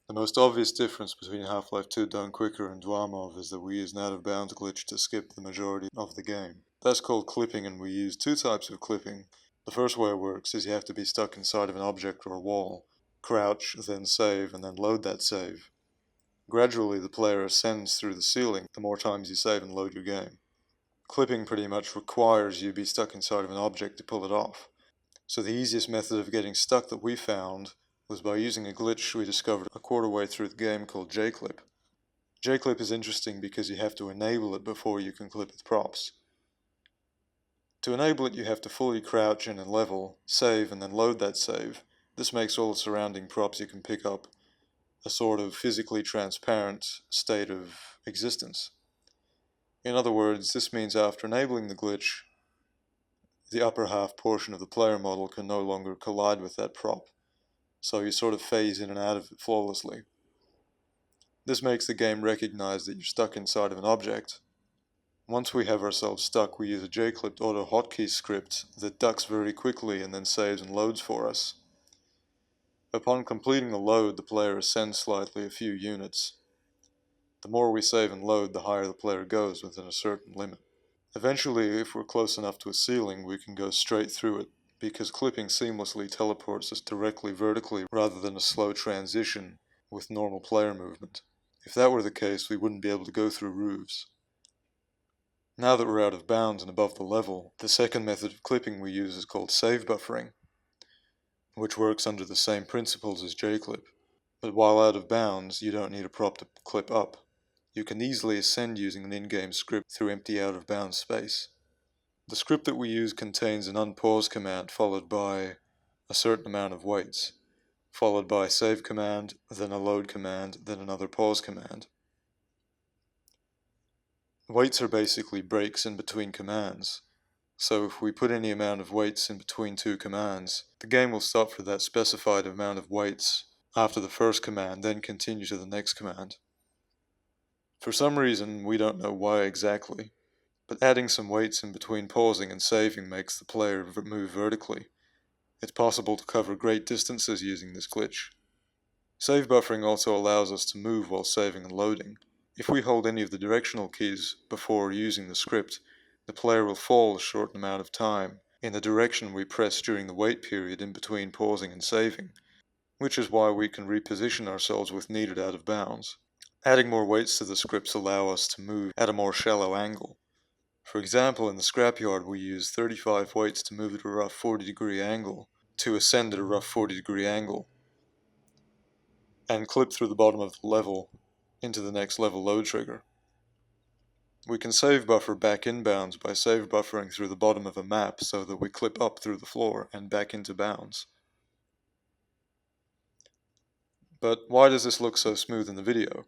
The most obvious difference between Half-Life 2 Done Quicker and Dwarmov is that we use an out-of-bounds glitch to skip the majority of the game. That's called clipping, and we use two types of clipping. The first way it works is you have to be stuck inside of an object or a wall, crouch, then save, and then load that save. Gradually, the player ascends through the ceiling the more times you save and load your game. Clipping pretty much requires you be stuck inside of an object to pull it off. So the easiest method of getting stuck that we found was by using a glitch we discovered a quarter way through the game called J-Clip. J-Clip is interesting because you have to enable it before you can clip with props. To enable it, you have to fully crouch in and level, save, and then load that save. This makes all the surrounding props you can pick up a sort of physically transparent state of existence. In other words, this means after enabling the glitch, the upper half portion of the player model can no longer collide with that prop, so you sort of phase in and out of it flawlessly. This makes the game recognize that you're stuck inside of an object. Once we have ourselves stuck, we use a J-clipped auto hotkey script that ducks very quickly and then saves and loads for us. Upon completing the load, the player ascends slightly a few units. The more we save and load, the higher the player goes within a certain limit. Eventually, if we're close enough to a ceiling, we can go straight through it, because clipping seamlessly teleports us directly vertically rather than a slow transition with normal player movement. If that were the case, we wouldn't be able to go through roofs. Now that we're out of bounds and above the level, the second method of clipping we use is called save buffering, which works under the same principles as J-clip. But while out of bounds, you don't need a prop to clip up. You can easily ascend using an in-game script through empty out-of-bounds space. The script that we use contains an unpause command followed by a certain amount of waits, followed by a save command, then a load command, then another pause command. Waits are basically breaks in between commands, so if we put any amount of waits in between two commands, the game will stop for that specified amount of waits after the first command, then continue to the next command. For some reason, we don't know why exactly, but adding some waits in between pausing and saving makes the player move vertically. It's possible to cover great distances using this glitch. Save buffering also allows us to move while saving and loading. If we hold any of the directional keys before using the script, the player will fall a short amount of time in the direction we press during the wait period in between pausing and saving, which is why we can reposition ourselves with needed out of bounds. Adding more weights to the scripts allow us to move at a more shallow angle. For example, in the scrapyard we use 35 weights to move at a rough 40-degree angle, to ascend at a rough 40-degree angle, and clip through the bottom of the level into the next level load trigger. We can save buffer back in bounds by save buffering through the bottom of a map so that we clip up through the floor and back into bounds. But why does this look so smooth in the video?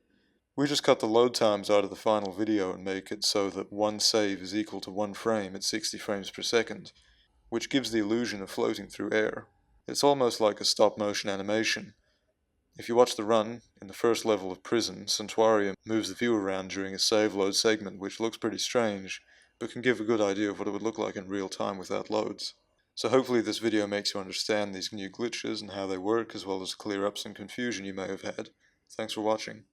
We just cut the load times out of the final video and make it so that one save is equal to one frame at 60 frames per second, which gives the illusion of floating through air. It's almost like a stop-motion animation. If you watch the run, in the first level of Prison, Santuarium moves the view around during a save-load segment, which looks pretty strange, but can give a good idea of what it would look like in real time without loads. So hopefully this video makes you understand these new glitches and how they work, as well as clear up some confusion you may have had. Thanks for watching.